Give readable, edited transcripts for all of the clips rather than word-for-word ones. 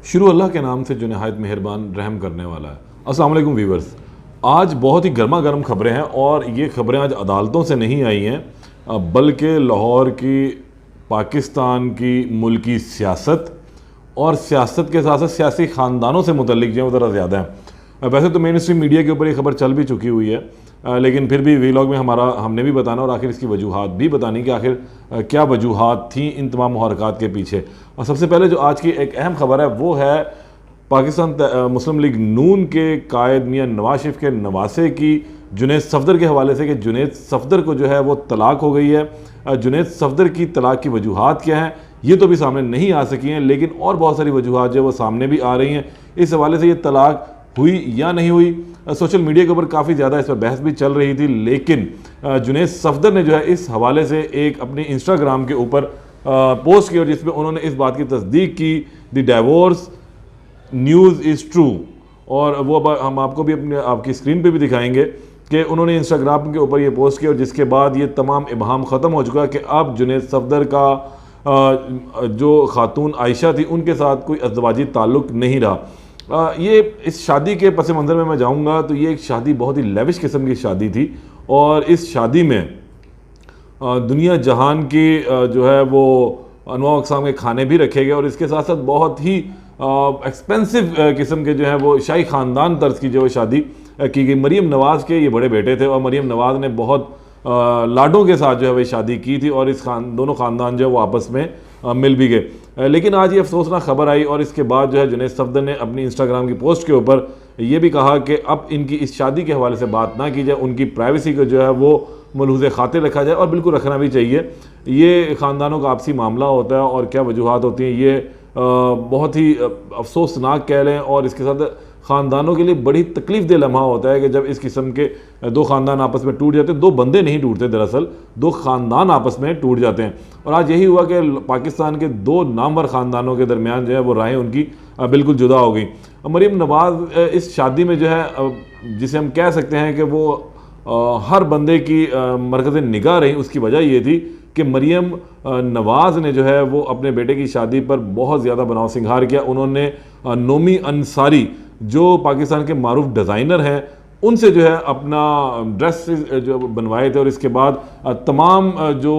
शुरू अल्लाह के नाम से जो नहायत मेहरबान रहम करने वाला है। अस्सलाम वालेकुम वीवर्स, आज बहुत ही गर्मा गर्म खबरें हैं और ये खबरें आज अदालतों से नहीं आई हैं बल्कि लाहौर की, पाकिस्तान की मुल्की सियासत और सियासत के साथ साथ सियासी ख़ानदानों से मुतल्लिक जो है वो ज़रा ज़्यादा है। वैसे तो मेन स्ट्रीम मीडिया के ऊपर ये खबर चल भी चुकी हुई है, लेकिन फिर भी वीलॉग में हमने भी बताना और आखिर इसकी वजूहात भी बतानी कि आखिर क्या वजूहात थी इन तमाम मुहरक़ात के पीछे। और सबसे पहले जो आज की एक अहम खबर है वो है पाकिस्तान मुस्लिम लीग नून के कायद मियां नवाज शरीफ के नवासे की जुनैद सफदर के हवाले से कि जुनैद सफदर को जो है वो तलाक हो गई है। जुनैद सफदर की तलाक की वजूहात क्या हैं ये तो भी सामने नहीं आ सकी हैं, लेकिन और बहुत सारी वजूहात जो है वो सामने भी आ रही हैं। इस हवाले से ये तलाक हुई या नहीं हुई, सोशल मीडिया के ऊपर काफ़ी ज़्यादा इस पर बहस भी चल रही थी, लेकिन जुनैद सफदर ने जो है इस हवाले से एक अपनी इंस्टाग्राम के ऊपर पोस्ट की और जिसमें उन्होंने इस बात की तस्दीक की the divorce news is true. और वो हम आपको भी अपने आपकी स्क्रीन पे भी दिखाएंगे कि उन्होंने इंस्टाग्राम के ऊपर ये पोस्ट की और जिसके बाद ये तमाम इबहम ख़त्म हो चुका है कि अब जुनैद सफदर का जो खातून आयशा थी उनके साथ कोई अज़दवाजी ताल्लुक़ नहीं रहा। ये इस शादी के पस मंज़र में मैं जाऊँगा तो ये एक शादी बहुत ही लेविश किस्म की शादी थी और इस शादी में दुनिया जहान की जो है वो अनवा अक़साम के खाने भी रखे गए और इसके साथ साथ बहुत ही एक्सपेंसिव किस्म के जो है वो शाही ख़ानदान तर्ज की जो है शादी की गई। मरीम नवाज़ के ये बड़े बेटे थे और मरीम नवाज़ ने बहुत लाडों के साथ जो है वह शादी की थी और इस दोनों ख़ानदान जो है वो आपस में मिल भी गए। लेकिन आज ये अफसोसनाक खबर आई और इसके बाद जो है जुनैद सफदर ने अपनी इंस्टाग्राम की पोस्ट के ऊपर ये भी कहा कि अब इनकी इस शादी के हवाले से बात ना की जाए, उनकी प्राइवेसी को जो है वो मलहूज़ खातिर रखा जाए और बिल्कुल रखना भी चाहिए। ये ख़ानदानों का आपसी मामला होता है और क्या वजूहात होती हैं ये बहुत ही अफसोसनाक कह लें और इसके साथ ख़ानदानों के लिए बड़ी तकलीफ़ दे लम्हा होता है कि जब इस किस्म के दो ख़ानदान आपस में टूट जाते हैं। दो बंदे नहीं टूटते, दरअसल दो ख़ानदान आपस में टूट जाते हैं। और आज यही हुआ कि पाकिस्तान के दो नामवर ख़ानदानों के दरमियान जो है वो राहें उनकी बिल्कुल जुदा हो गई। मरीम नवाज़ इस शादी में जो है जिसे हम कह सकते हैं कि वो हर बंदे की मरकज़ निगाह रही, उसकी वजह ये थी कि मरीम नवाज़ ने जो है वो अपने बेटे की शादी पर बहुत ज़्यादा बनाव सिंगार किया। उन्होंने नोमी अंसारी जो पाकिस्तान के मारूफ डिज़ाइनर हैं उनसे जो है अपना ड्रेस जो बनवाए थे और इसके बाद तमाम जो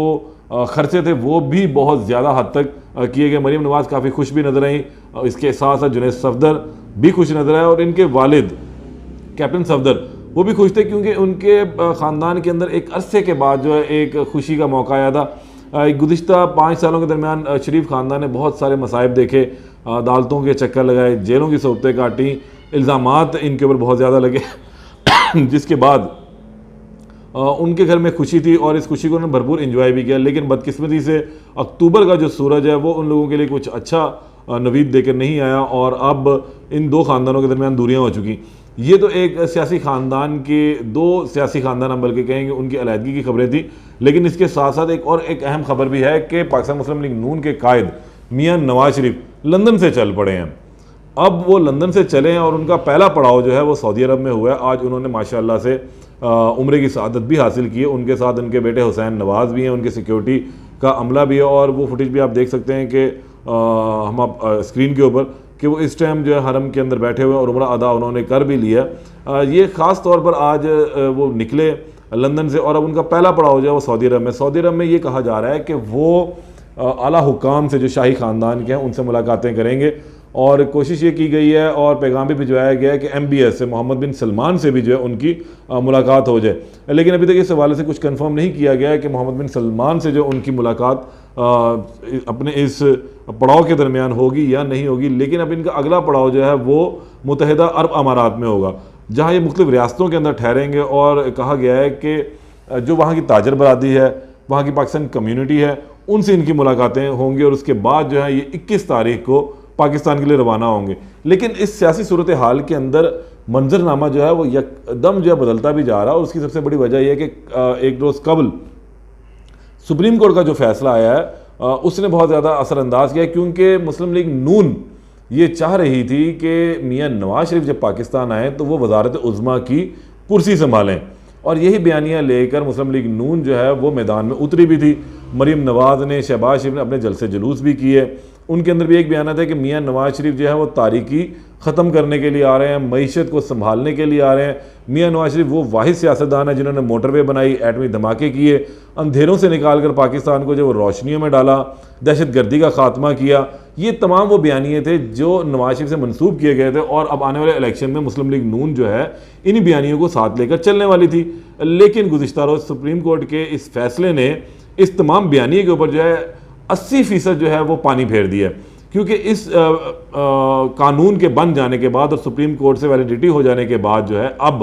खर्चे थे वो भी बहुत ज़्यादा हद तक किए गए। मरीम नवाज़ काफ़ी खुश भी नजर आई, इसके साथ साथ जुनैद सफदर भी खुश नजर आए और इनके वालिद कैप्टन सफदर वो भी खुश थे क्योंकि उनके ख़ानदान के अंदर एक अरसे के बाद जो है एक खुशी का मौका आया था। गुज़िश्ता 5 सालों के दरमियान शरीफ ख़ानदान ने बहुत सारे मसाइब देखे, अदालतों के चक्कर लगाए, जेलों की सोबतें काटी, इल्ज़ामात इनके ऊपर बहुत ज़्यादा लगे जिसके बाद उनके घर में खुशी थी और इस खुशी को उन्होंने भरपूर इंजॉय भी किया। लेकिन बदकिस्मती से अक्टूबर का जो सूरज है वो उन लोगों के लिए कुछ अच्छा नवीद देकर नहीं आया और अब इन दो ख़ानदानों के दरमियान दूरियां हो चुकी। ये तो एक सियासी ख़ानदान के दो सियासी ख़ानदान हम बल्कि कहेंगे उनकी अलहदगी की खबरें थी, लेकिन इसके साथ साथ एक अहम खबर भी है कि पाकिस्तान मुस्लिम लीग नून के कायद मियां नवाज शरीफ लंदन से चल पड़े हैं। अब वो लंदन से चले हैं और उनका पहला पड़ाव जो है वो सऊदी अरब में हुआ है। आज उन्होंने माशाअल्लाह से उम्रे की सआदत भी हासिल की है। उनके साथ उनके बेटे हुसैन नवाज़ भी हैं, उनके सिक्योरिटी का अमला भी है और वो फुटेज भी आप देख सकते हैं कि हम आप स्क्रीन के ऊपर कि वो इस टाइम जो है हरम के अंदर बैठे हुए और उम्रा अदा उन्होंने कर भी लिया। ये ख़ास तौर पर आज वो निकले लंदन से और अब उनका पहला पड़ाव जो है वो सऊदी अरब में। सऊदी अरब में ये कहा जा रहा है कि वो आला हुकाम से जो शाही ख़ानदान के हैं उनसे मुलाकातें करेंगे और कोशिश ये की गई है और पैगाम भी भिजवाया गया है कि MBS से मोहम्मद बिन सलमान से भी जो है उनकी मुलाकात हो जाए। लेकिन अभी तक इस हवाले से कुछ कंफर्म नहीं किया गया है कि मोहम्मद बिन सलमान से जो उनकी मुलाकात अपने इस पड़ाव के दरमियान होगी या नहीं होगी। लेकिन अब इनका अगला पड़ाव जो है वो मुत्तहिदा अरब अमारात में होगा, जहाँ ये मुख्तलिफ रियासतों के अंदर ठहरेंगे और कहा गया है कि जो वहाँ की ताजर बरादरी है, वहाँ की पाकिस्तान कम्यूनिटी है, उनसे इनकी मुलाकातें होंगी और उसके बाद जो है ये 21 तारीख को पाकिस्तान के लिए रवाना होंगे। लेकिन इस सियासी सूरत हाल के अंदर मंजरनामा जो है वो एकदम जो है बदलता भी जा रहा है और उसकी सबसे बड़ी वजह यह है कि एक रोज़ कबल सुप्रीम कोर्ट का जो फैसला आया है उसने बहुत ज़्यादा असरअंदाज किया क्योंकि मुस्लिम लीग नून ये चाह रही थी कि मियां नवाज शरीफ जब पाकिस्तान आए तो वो वजारत उज़्मा की कुर्सी संभालें और यही बयानियाँ लेकर मुस्लिम लीग नून जो है वो मैदान में उतरी भी थी। मरीम नवाज़ ने, शहबाज शरीफ ने अपने जलसे जुलूस भी किए उनके अंदर भी एक बयान है कि मियाँ नवाज शरीफ जो है वो तारीकी ख़त्म करने के लिए आ रहे हैं, मईशत को संभालने के लिए आ रहे हैं। मियाँ नवाज शरीफ वो वाहिद सियासतदान है जिन्होंने मोटरवे बनाई, एटमी धमाके किए, अंधेरों से निकाल कर पाकिस्तान को जो वो रोशनियों में डाला, दहशत गर्दी का खात्मा किया। ये तमाम वो बयानिए थे जो नवाज शरीफ से मंसूब किए गए थे, और अब आने वाले इलेक्शन में मुस्लिम लीग नून जो है इन्हीं बयानियों को साथ लेकर चलने वाली थी। लेकिन गुज़िश्ता रोज़ सुप्रीम कोर्ट के इस फैसले ने इस तमाम बयानिए के ऊपर जो है 80% जो है वो पानी फेर दिया, क्योंकि इस कानून के बन जाने के बाद और सुप्रीम कोर्ट से वैलिडिटी हो जाने के बाद जो है अब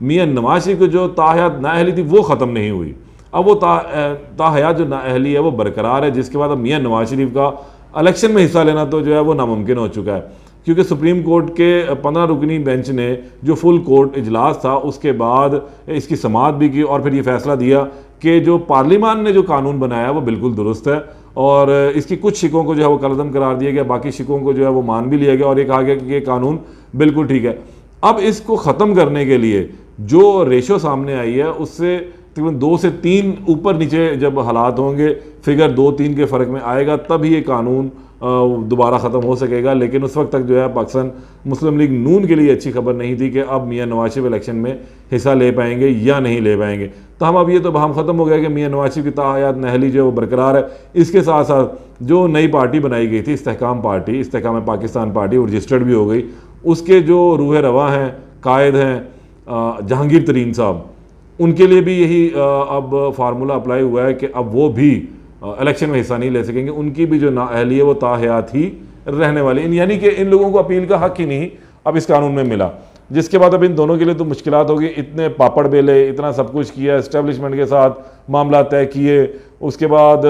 मियाँ नवाज शरीफ को जो ताहयात नाअहली थी वो ख़त्म नहीं हुई। अब वो ताहयात जो नाअहली है वो बरकरार है, जिसके बाद अब मियाँ नवाज शरीफ का इलेक्शन में हिस्सा लेना तो जो है वो नामुमकिन हो चुका है, क्योंकि सुप्रीम कोर्ट के 15 रुकनी बेंच ने जो फुल कोर्ट इजलास था उसके बाद इसकी समाअत भी की और फिर ये फैसला दिया कि जो पार्लियामान ने जो कानून बनाया वो बिल्कुल दुरुस्त है, और इसकी कुछ शिकों को जो है वो कलअदम करार दिया गया, बाकी शिकों को जो है वो मान भी लिया गया, और ये कहा गया कि ये कानून बिल्कुल ठीक है। अब इसको ख़त्म करने के लिए जो रेशो सामने आई है उससे तकरीबन 2 से 3 ऊपर नीचे जब हालात होंगे, फिगर 2-3 के फ़र्क में आएगा, तब ही ये कानून दोबारा ख़त्म हो सकेगा। लेकिन उस वक्त तक जो है पाकिस्तान मुस्लिम लीग नून के लिए अच्छी खबर नहीं थी कि अब मियाँ नवाज शरीफ इलेक्शन में हिस्सा ले पाएंगे या नहीं ले पाएंगे। तो हम अब ये तो बहम ख़त्म हो गया कि मियाँ नवाज शरीफ की ताहयात नाअहली जो है वो बरकरार है। इसके साथ साथ जो नई पार्टी बनाई गई थी इस्तेहकाम पार्टी, इस्तेहकाम पाकिस्तान पार्टी, वो रजिस्टर्ड भी हो गई, उसके जो रूह रवा हैं, कायद हैं जहांगीर तरीन साहब, उनके लिए भी यही अब फार्मूला अप्लाई हुआ है कि अब वो भी इलेक्शन में हिस्सा नहीं ले सकेंगे। उनकी भी जो नाअहली है वो ताहयात ही रहने वाली, यानी कि इन लोगों को अपील का हक ही नहीं अब इस कानून में मिला, जिसके बाद अब इन दोनों के लिए तो मुश्किलात होगी। इतने पापड़ बेले, इतना सब कुछ किया, इस्टेब्लिशमेंट के साथ मामला तय किए, उसके बाद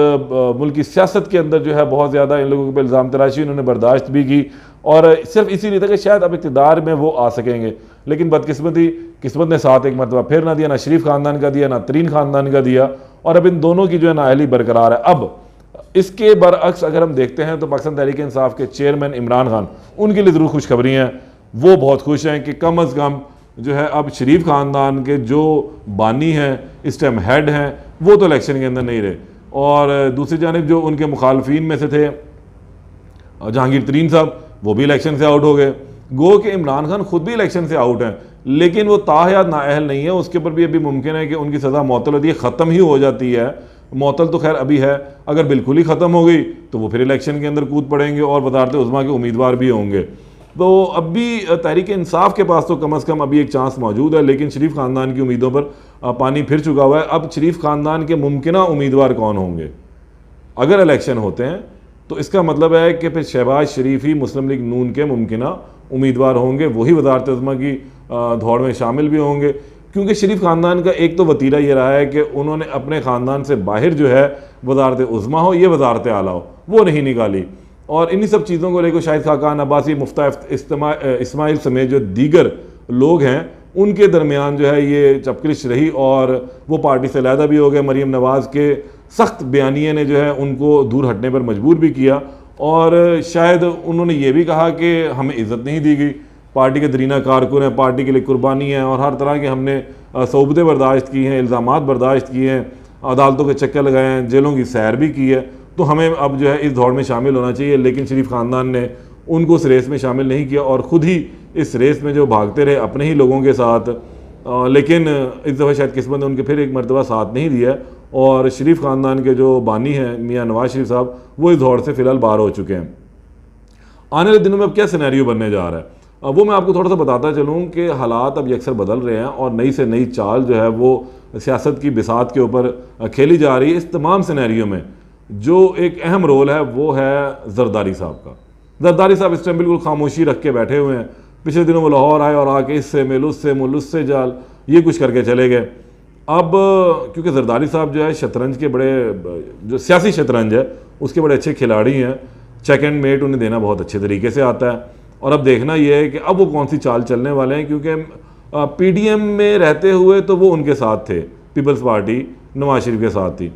मुल्क की सियासत के अंदर जो है बहुत ज़्यादा इन लोगों के इल्ज़ाम तराशी इन्होंने बर्दाश्त भी की, और सिर्फ इसीलिए था कि शायद अब इक़्तिदार में वो आ सकेंगे। लेकिन किस्मत ने साथ एक मरतबा फिर ना दिया, ना शरीफ ख़ानदान का दिया, ना तरीन ख़ानदान का दिया, और अब इन दोनों की जो है नाअहली बरकरार है। अब इसके बरअक्स अगर हम देखते हैं तो पाकिस्तान तहरीक इंसाफ के चेयरमैन इमरान खान, उनके लिए ज़रूर खुशखबरी हैं। वो बहुत खुश हैं कि कम अज़ कम जो है अब शरीफ ख़ानदान के जो बानी हैं, इस टाइम हेड हैं, वो तो इलेक्शन के अंदर नहीं रहे। और दूसरी जानिब जो उनके मुखालफिन में से थे जहांगीर तरीन साहब, वो भी इलेक्शन से आउट हो गए। गो कि इमरान खान खुद भी इलेक्शन से आउट हैं, लेकिन वो ताहयात नाअहल नहीं है, उसके ऊपर भी अभी मुमकिन है कि उनकी सज़ा मअतल होती है, ख़त्म ही हो जाती है। मअतल तो खैर अभी है, अगर बिल्कुल ही ख़त्म हो गई तो वो फिर इलेक्शन के अंदर कूद पड़ेंगे और वज़ारत उज़्मा के उम्मीदवार भी होंगे। तो अभी तहरीक इंसाफ के पास तो कम अज़ कम अभी एक चांस मौजूद है, लेकिन शरीफ ख़ानदान की उम्मीदों पर पानी फिर चुका हुआ है। अब शरीफ ख़ानदान के मुमकिना उम्मीदवार कौन होंगे अगर इलेक्शन होते हैं, तो इसका मतलब है कि फिर शहबाज शरीफ ही मुस्लिम लीग नून के मुमकिना उम्मीदवार होंगे, वही वज़ारत उज़्मा की दौड़ में शामिल भी होंगे। क्योंकि शरीफ ख़ानदान का एक तो वतीरा ये रहा है कि उन्होंने अपने ख़ानदान से बाहर जो है वज़ारत उज़्मा हो, ये वज़ारत आला हो, वो नहीं निकाली। और इन्हीं सब चीज़ों को लेकर शाहिद खाकान अब्बासी, मुफ्ता इस्माइल समेत जो दीगर लोग हैं उनके दरमियान जो है ये चपकलिश रही, और वो पार्टी से अलहदा भी हो गए। मरीम नवाज़ के सख्त बयानिए ने जो है उनको दूर हटने पर मजबूर भी किया, और शायद उन्होंने ये भी कहा कि हमें इज़्ज़त नहीं दी गई, पार्टी के दरीना कारकुन हैं, पार्टी के लिए कुर्बानी है, और हर तरह के हमने सोबतें बर्दाश्त की हैं, इल्ज़ामात बर्दाश्त किए हैं, अदालतों के चक्कर लगाए हैं, जेलों की सैर भी की है, तो हमें अब जो है इस दौड़ में शामिल होना चाहिए। लेकिन शरीफ ख़ानदान ने उनको उस रेस में शामिल नहीं किया, और ख़ुद ही इस रेस में जो भागते रहे अपने ही लोगों के साथ। लेकिन इस दफ़ा शायद किस्मत ने उनके फिर एक मरतबा साथ नहीं दिया, और शरीफ ख़ानदान के जो बानी हैं मियाँ नवाज शरीफ साहब, वो इस दौड़ से फ़िलहाल बाहर हो चुके हैं। आने वाले दिनों में अब क्या सिनेरियो बनने जा रहा है वो मैं आपको थोड़ा सा बताता चलूँ कि हालात अब यकसर बदल रहे हैं, और नई से नई चाल जो है वो सियासत की बिसात के ऊपर खेली जा रही है। इस तमाम सिनेरियो में जो एक अहम रोल है वो है ज़रदारी साहब का। ज़रदारी साहब इस टाइम बिल्कुल खामोशी रख के बैठे हुए हैं। पिछले दिनों वो लाहौर आए और आके इससे मिल, उससे मुल, उससे जाल, ये कुछ करके चले गए। अब क्योंकि ज़रदारी साहब जो है शतरंज के बड़े, जो सियासी शतरंज है उसके बड़े अच्छे खिलाड़ी हैं, चेक एंड मेट उन्हें देना बहुत अच्छे तरीके से आता है। और अब देखना यह है कि अब वो कौन सी चाल चलने वाले हैं, क्योंकि पीडीएम में रहते हुए तो वो उनके साथ थे, पीपल्स पार्टी नवाज शरीफ के साथ थी,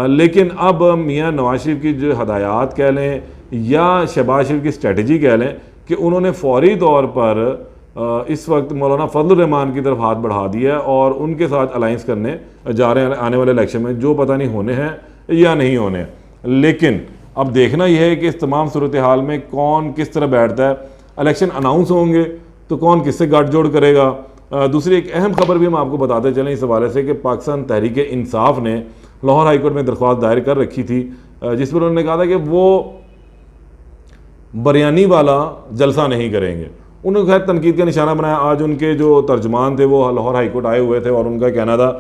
लेकिन अब मियाँ नवाज शरीफ की जो हदायत कह लें या शहबाज शरीफ की स्ट्रेटजी कह लें कि उन्होंने फौरी तौर पर इस वक्त मौलाना फजल रहमान की तरफ हाथ बढ़ा दिया है और उनके साथ अलाइंस करने जा रहे हैं आने वाले इलेक्शन में, जो पता नहीं होने हैं या नहीं होने। लेकिन अब देखना यह है कि इस तमाम सूरत हाल में कौन किस तरह बैठता है। इलेक्शन अनाउंस होंगे तो कौन किससे गठजोड़ करेगा। दूसरी एक अहम खबर भी हम आपको बताते चलें इस हवाले से कि पाकिस्तान तहरीक इंसाफ ने लाहौर हाईकोर्ट में दरख्वास्त दायर कर रखी थी, जिस पर उन्होंने कहा था कि वो बरयानी वाला जलसा नहीं करेंगे। उन्होंने खैर तनकीद का निशाना बनाया। आज उनके जो तर्जमान थे वो लाहौर हाईकोर्ट आए हुए थे और उनका कहना था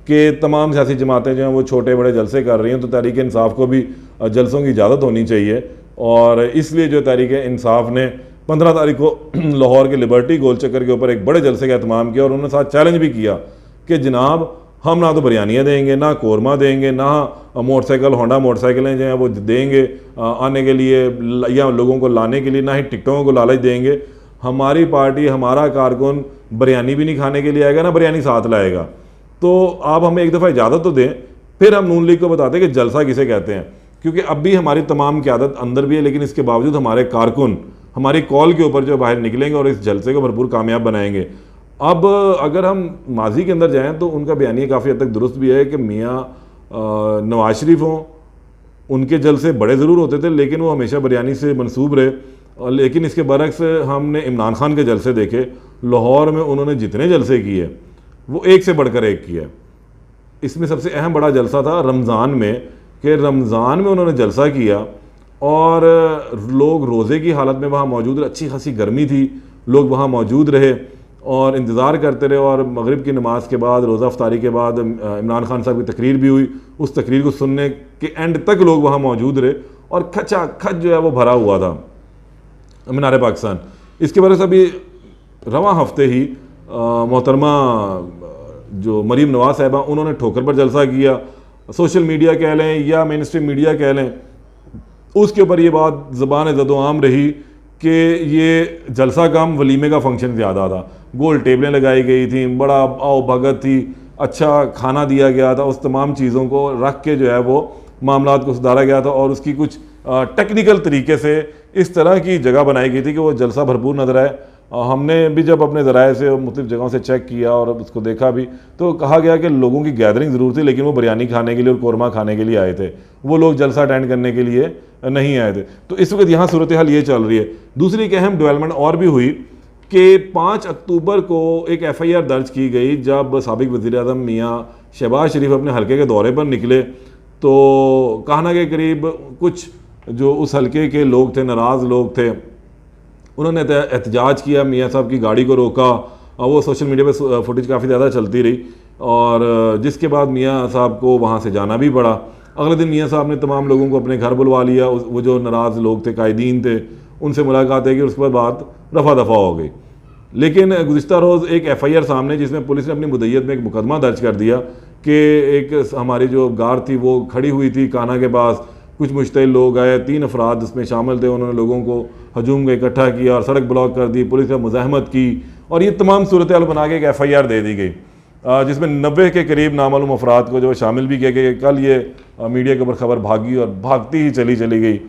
कि तमाम सियासी जमातें जो हैं वो छोटे बड़े जलसे कर रही हैं, तो तहरीक इंसाफ को भी जलसों की इजाज़त होनी चाहिए। और इसलिए जो तहरीक इंसाफ ने 15 तारीख को लाहौर के लिबर्टी गोल चक्कर के ऊपर एक बड़े जलसे का एहतमाम किया और उन्होंने साथ चैलेंज भी किया कि जनाब हम ना तो बिरयानियाँ देंगे, ना कोरमा देंगे, ना मोटरसाइकिल होंडा मोटरसाइकिलें जो हैं वो देंगे आने के लिए या लोगों को लाने के लिए, ना ही टिकटों को लालच देंगे। हमारी पार्टी, हमारा कारकुन बिरयानी भी नहीं खाने के लिए आएगा, ना बिरयानी साथ लाएगा। तो आप हमें एक दफ़ा इजाज़त तो दें, फिर हम नून लीग को बताते हैं कि जलसा किसे कहते हैं। क्योंकि अब भी हमारी तमाम क़यादत अंदर भी है, लेकिन इसके बावजूद हमारे कारकुन हमारी कॉल के ऊपर जो बाहर निकलेंगे और इस जलसे को भरपूर कामयाब बनाएंगे। अब अगर हम माजी के अंदर जाएं तो उनका बयानिया काफ़ी हद तक दुरुस्त भी है कि मियाँ नवाज शरीफ हों, उनके जलसे बड़े ज़रूर होते थे लेकिन वो हमेशा बिरयानी से मंसूब रहे। लेकिन इसके बरक्स हमने इमरान खान के जलसे देखे, लाहौर में उन्होंने जितने जलसे किए वो एक से बढ़कर एक किया। इसमें सबसे अहम बड़ा जलसा था रमज़ान में, कि रमज़ान में उन्होंने जलसा किया और लोग रोज़े की हालत में वहाँ मौजूद रहे। अच्छी खासी गर्मी थी, लोग वहाँ मौजूद रहे और इंतज़ार करते रहे। और मगरिब की नमाज के बाद, रोज़ा अफ्तारी के बाद इमरान खान साहब की तकरीर भी हुई। उस तकरीर को सुनने के एंड तक लोग वहाँ मौजूद रहे और खचा खच जो है वो भरा हुआ था मीनार पाकिस्तान। इसके वजह से अभी रवां हफ्ते ही मोहतरमा जो मरीम नवाज साहिबा, उन्होंने ठोकर पर जलसा किया। सोशल मीडिया कह लें या मेन स्ट्रीम मीडिया कह लें, उसके ऊपर ये बात ज़बान ज़दोआम रही कि ये जलसा कम वलीमे का फंक्शन ज़्यादा था। गोल टेबलें लगाई गई थी, बड़ा आओ भगत थी, अच्छा खाना दिया गया था। उस तमाम चीज़ों को रख के जो है वो मामलात को सुधारा गया था और उसकी कुछ टेक्निकल तरीके से इस तरह की जगह बनाई गई थी कि वो जलसा भरपूर नजर आए। हमने भी जब अपने ज़राए से मुख्तलिफ़ जगहों से चेक किया और उसको देखा भी, तो कहा गया कि लोगों की गैदरिंग ज़रूर थी लेकिन वो बिरयानी खाने के लिए और कोरमा खाने के लिए आए थे, वो लोग जलसा अटेंड करने के लिए नहीं आए थे। तो इस वक्त यहाँ सूरत हाल ये चल रही है। दूसरी एक अहम डेवलपमेंट और भी हुई कि 5 अक्टूबर को एक FIR दर्ज की गई जब साबिक वज़ीर-ए-आज़म मियाँ शहबाज शरीफ अपने हल्के के दौरे पर निकले। तो काहना के करीब कुछ जो उस हल्के के लोग थे, नाराज़ लोग थे, उन्होंने एहतजाज किया, मियाँ साहब की गाड़ी को रोका। वो सोशल मीडिया पे फुटेज काफ़ी ज़्यादा चलती रही और जिसके बाद मियाँ साहब को वहाँ से जाना भी पड़ा। अगले दिन मियाँ साहब ने तमाम लोगों को अपने घर बुलवा लिया। वो जो नाराज़ लोग थे, कायदीन थे, उनसे मुलाकातें की, उसके बाद बात रफा दफ़ा हो गई। लेकिन गुज़िश्ता रोज़ एक FIR सामने, जिसमें पुलिस ने अपनी मुद्दत में एक मुकदमा दर्ज कर दिया कि एक हमारी जो गार थी वो खड़ी हुई थी काना के पास, कुछ मुश्तिल लोग आए, 3 अफराद उसमें शामिल थे, उन्होंने लोगों को हजूम का इकट्ठा किया और सड़क ब्लॉक कर दी, पुलिस ने मुज़ाहमत की और ये तमाम सूरत हाल बना के एक FIR दे दी गई, जिसमें 90 के करीब नामालूम अफराद को जो शामिल भी किया गया। कल ये मीडिया के ऊपर खबर भागी और भागती ही चली गई।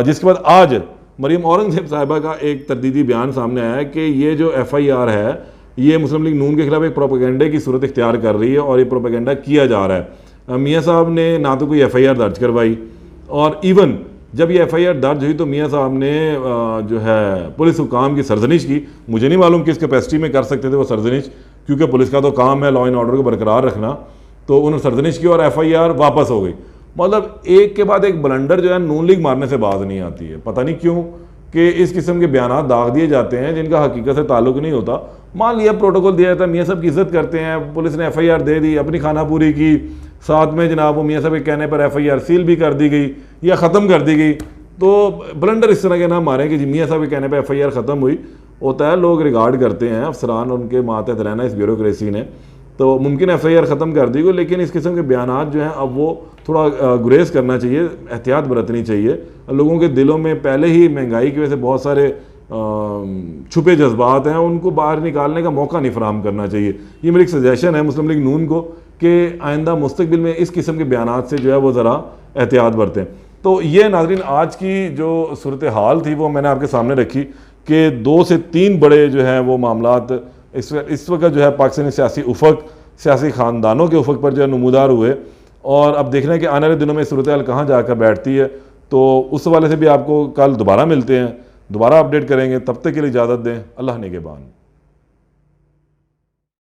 जिसके बाद आज मरीम औरंगज़ेब साहिबा का एक तरदीदी बयान सामने आया है कि ये जो FIR है ये मुस्लिम लीग नून के खिलाफ एक प्रोपेगेंडे की सूरत इख्तियार कर रही है और ये प्रोपेगेंडा किया जा रहा है। मियाँ साहब ने ना तो कोई FIR दर्ज करवाई और इवन जब ये FIR दर्ज हुई तो मियाँ साहब ने जो है पुलिस हुकाम की सरजनिश की। मुझे नहीं मालूम किस कैपेसिटी में कर सकते थे वो सरजनिश, क्योंकि पुलिस का तो काम है लॉ एंड ऑर्डर को बरकरार रखना। तो उन्होंने सरजनिश की और FIR वापस हो गई। मतलब एक के बाद एक ब्लंडर जो है नून लीग मारने से बाज नहीं आती है। पता नहीं क्यों कि इस किस्म के बयान दाग दिए जाते हैं जिनका हकीकत से ताल्लुक नहीं होता। मान लिया प्रोटोकॉल दिया जाता है, मियाँ साहब की इज्जत करते हैं, पुलिस ने FIR दे दी, अपनी खाना पूरी की, साथ में जनाब वो मियाँ साहब के कहने पर FIR सील भी कर दी गई या ख़त्म कर दी गई। तो ब्लंडर इस तरह के ना मारें कि मियाँ साहब के कहने पर FIR ख़त्म हुई। होता है, लोग रिगार्ड करते हैं अफसरान और उनके मातहत रहना इस ब्यूरोक्रेसी ने, तो मुमकिन FIR ख़त्म कर दी गई। लेकिन इस किस्म के बयान जो हैं अब वो थोड़ा गुरेज करना चाहिए, एहतियात बरतनी चाहिए। लोगों के दिलों में पहले ही महंगाई की वजह से बहुत सारे छुपे जज्बात हैं, उनको बाहर निकालने का मौका नहीं फराहम करना चाहिए। ये मेरी एक सजेशन है मुस्लिम लीग नून को कि आइंदा मुस्तकबिल में इस किस्म के बयान से जो है वो ज़रा एहतियात बरतें। तो ये नाज़रीन आज की जो सूरत हाल थी वो मैंने आपके सामने रखी कि 2 से 3 बड़े जो हैं वो मामलात इस वक्त जो है पाकिस्तानी सियासी उफक, सियासी ख़ानदानों के उफक पर जो है नमूदार हुए। और अब देखना है कि आने वाले दिनों में सूरत हाल कहाँ जाकर बैठती है। तो उस हवाले से भी आपको कल दोबारा मिलते हैं, दोबारा अपडेट करेंगे। तब तक के लिए इजाज़त दें। अल्लाह निगहबान।